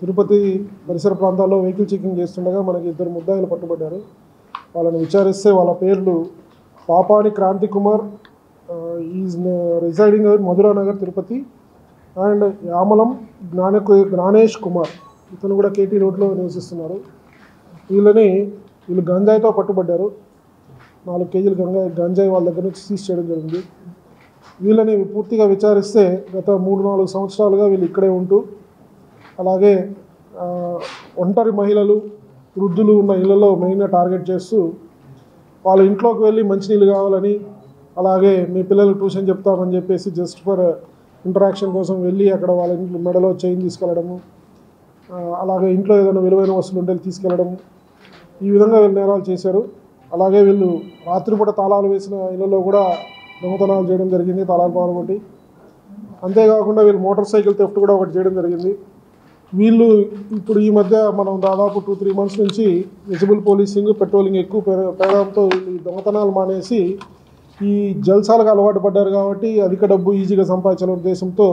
తిరుపతి పరిసర ప్రాంతాల్లో vehicle checking చేస్తుండగా మనకి ఇద్దరు ముద్దాయిలు పట్టుబడ్డారు. వాళ్ళని విచారిస్తే వాళ్ళ పేర్లు Papani Kranthi Kumar, is residing in Madhura Nagar Tirupati, and Yamalam Gnanesh Kumar, ఇతను కూడా కేటీ రోడ్లో నివసిస్తున్నారు. వీళ్ళు గంజాయితో పట్టుబడ్డారు. 4 కేజీలు గంజాయి వాళ్ళ దగ్గర నుంచి సీజ్ చేయడం జరిగింది. వీళ్ళని పూర్తిగా విచారిస్తే గత 3-4 సంవత్సరాలుగా వీళ్ళు ఇక్కడే ఉంటూ, అలాగే ఒంటరి మహిళలు, వృద్ధులు ఉన్న ఇళ్లలో మెయిన్గా టార్గెట్ చేస్తూ వాళ్ళ ఇంట్లోకి వెళ్ళి మంచినీళ్ళు కావాలని, అలాగే మీ పిల్లలకు ట్యూషన్ చెప్తామని చెప్పేసి జస్ట్ ఫర్ ఇంటరాక్షన్ కోసం వెళ్ళి అక్కడ వాళ్ళ ఇంట్లో మెడలో చైన్ తీసుకెళ్ళడము, అలాగే ఇంట్లో ఏదైనా విలువైన వస్తువులు ఉంటే తీసుకెళ్ళడము, ఈ విధంగా వీళ్ళు నేరాలు చేశారు. అలాగే వీళ్ళు రాత్రిపూట తాళాలు వేసిన ఇళ్లలో కూడా దొంగతనాలు చేయడం జరిగింది, తాళాలు పగలగొట్టి. అంతేకాకుండా వీళ్ళు మోటార్ సైకిల్ థెఫ్ట్ కూడా ఒకటి చేయడం జరిగింది. వీళ్ళు ఇప్పుడు ఈ మధ్య మనం దాదాపు 2-3 మంత్స్ నుంచి విజిబుల్ పోలీసింగ్, పెట్రోలింగ్ ఎక్కువ పెరగడంతో వీళ్ళు దొంగతనాలు మానేసి ఈ జల్సాలకు అలవాటు పడ్డారు. కాబట్టి అధిక డబ్బు ఈజీగా సంపాదించాలనే ఉద్దేశంతో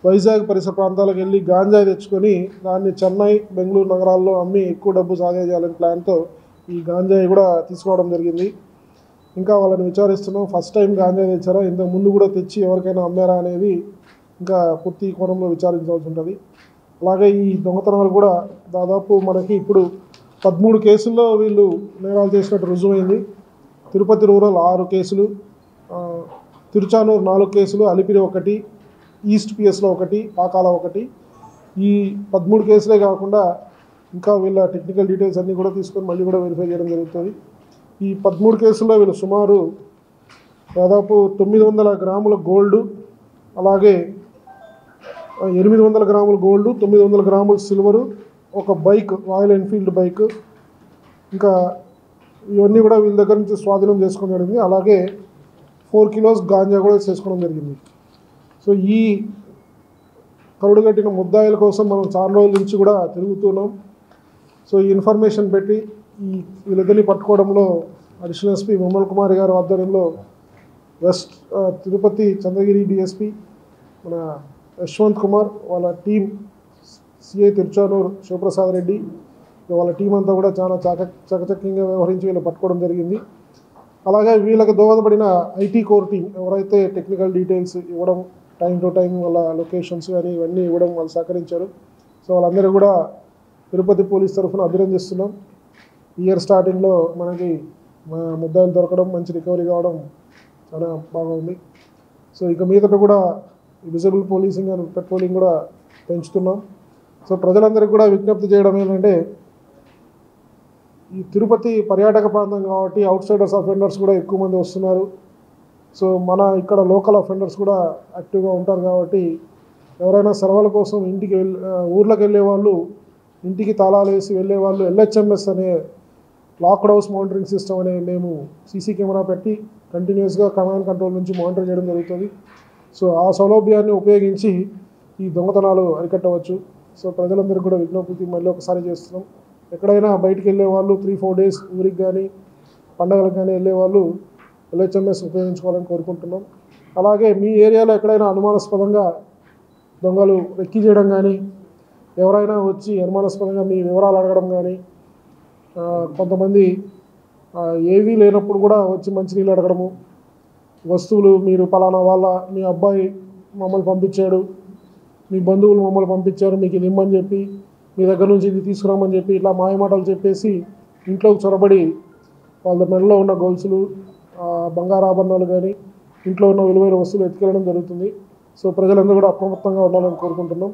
వైజాగ్ పరిసర ప్రాంతాలకు వెళ్ళి గాంజాయి తెచ్చుకొని దాన్ని చెన్నై, బెంగళూరు నగరాల్లో అమ్మి ఎక్కువ డబ్బు సాధించాలనే ప్లాన్తో ఈ గాంజాయి కూడా తీసుకోవడం జరిగింది. ఇంకా వాళ్ళని విచారిస్తున్నాం. ఫస్ట్ టైం గాంజాయి తెచ్చారా, ఇంతకు ముందు కూడా తెచ్చి ఎవరికైనా అమ్మారా అనేది ఇంకా పూర్తి కోణంలో విచారించాల్సి ఉంటుంది. అలాగే ఈ దొంగతనాలు కూడా దాదాపు మనకి ఇప్పుడు 13 కేసుల్లో వీళ్ళు నేరాలు చేసినట్టు రుజువైంది. తిరుపతి రూరల్ 6 కేసులు, తిరుచానూరు 4 కేసులు, అలిపిరి 1, ఈస్ట్ పిఎస్లో 1, పాకాల 1. ఈ 13 కేసులే కాకుండా ఇంకా వీళ్ళ టెక్నికల్ డీటెయిల్స్ అన్నీ కూడా తీసుకొని మళ్ళీ కూడా వెరిఫై చేయడం జరుగుతుంది. ఈ 13 కేసుల్లో వీళ్ళు సుమారు దాదాపు 900 గ్రాముల గోల్డు, అలాగే 800 గ్రాముల గోల్డు, 900 గ్రాముల సిల్వరు, ఒక బైక్, రాయల్ ఎన్ఫీల్డ్ బైక్, ఇంకా ఇవన్నీ కూడా వీళ్ళ దగ్గర నుంచి స్వాధీనం చేసుకోవడం జరిగింది. అలాగే 4 కిలోస్ గాంజా కూడా చేసుకోవడం జరిగింది. సో ఈ కరుడుగట్టిన ముద్దాయిల కోసం మనం చాలా రోజుల నుంచి కూడా తిరుగుతున్నాం. సో ఈ ఇన్ఫర్మేషన్ పెట్టి వీళ్ళిద్దరిని పట్టుకోవడంలో అడిషనల్ ఎస్పీ విమల్ కుమార్ గారి ఆధ్వర్యంలో వెస్ట్ తిరుపతి చంద్రగిరి డిఎస్పీ మన యశ్వంత్ కుమార్, వాళ్ళ టీం, సిఐ తిరుచానూరు శివప్రసాద్ రెడ్డి, వాళ్ళ టీం అంతా కూడా చాలా చకచక్యంగా వ్యవహరించి వీళ్ళు పట్టుకోవడం జరిగింది. అలాగే వీళ్ళకి దోహదపడిన ఐటీ కోర్ టీం ఎవరైతే టెక్నికల్ డీటెయిల్స్ ఇవ్వడం, టైం టు టైం వాళ్ళ లొకేషన్స్ కానీ ఇవన్నీ ఇవ్వడం వాళ్ళు సహకరించారు. సో వాళ్ళందరూ కూడా తిరుపతి పోలీస్ తరఫున అభినందిస్తున్నాం. ఇయర్ స్టార్టింగ్లో మనకి ముద్దాయిలు దొరకడం, మంచి రికవరీ కావడం చాలా బాగుంది. సో ఇక మీదట కూడా విజిబుల్ పోలీసింగ్ అండ్ పెట్రోలింగ్ కూడా పెంచుతున్నాం. సో ప్రజలందరికీ కూడా విజ్ఞప్తి చేయడం ఏంటంటే, ఈ తిరుపతి పర్యాటక ప్రాంతం కాబట్టి అవుట్ సైడర్స్ అఫెండర్స్ కూడా ఎక్కువ మంది వస్తున్నారు. సో మన ఇక్కడ లోకల్ అఫెండర్స్ కూడా యాక్టివ్గా ఉంటారు. కాబట్టి ఎవరైనా సెలవుల కోసం ఊర్లోకి వెళ్ళే వాళ్ళు, ఇంటికి తాళాలు వేసి వెళ్ళే వాళ్ళు LHMS అనే లాక్డ్ హౌస్ మానిటరింగ్ సిస్టమ్ అనే మేము సీసీ కెమెరా పెట్టి కంటిన్యూస్గా కమాండ్ కంట్రోల్ నుంచి మానిటర్ చేయడం జరుగుతుంది. సో ఆ సౌలభ్యాన్ని ఉపయోగించి ఈ దొంగతనాలు అరికట్టవచ్చు. సో ప్రజలందరికీ కూడా విజ్ఞప్తి మళ్ళీ ఒకసారి చేస్తున్నాం. ఎక్కడైనా బయటికి వెళ్ళే వాళ్ళు 3-4 డేస్ ఊరికి కానీ పండగలకు కానీ వెళ్ళే వాళ్ళు LHMS ఉపయోగించుకోవాలని కోరుకుంటున్నాం. అలాగే మీ ఏరియాలో ఎక్కడైనా అనుమానాస్పదంగా దొంగలు రెక్కి చేయడం కానీ, ఎవరైనా వచ్చి అనుమానాస్పదంగా మీ వివరాలు అడగడం కానీ, కొంతమంది ఏవీ లేనప్పుడు కూడా వచ్చి మంచినీళ్ళు అడగడము, వస్తువులు మీరు పలానా మీ అబ్బాయి మమ్మల్ని పంపించాడు, మీ బంధువులు మమ్మల్ని పంపించారు, మీకు ఇది ఇమ్మని చెప్పి, మీ దగ్గర నుంచి ఇది తీసుకురామని చెప్పి ఇట్లా మాయమాటలు చెప్పేసి ఇంట్లోకి చొరబడి వాళ్ళ మెడలో ఉన్న గొలుసులు, బంగారు ఆభరణాలు కానీ ఇంట్లో ఉన్న విలువైన వస్తువులు ఎత్తుకెళ్ళడం జరుగుతుంది. సో ప్రజలందరూ కూడా అప్రమత్తంగా ఉండాలని కోరుకుంటున్నాం.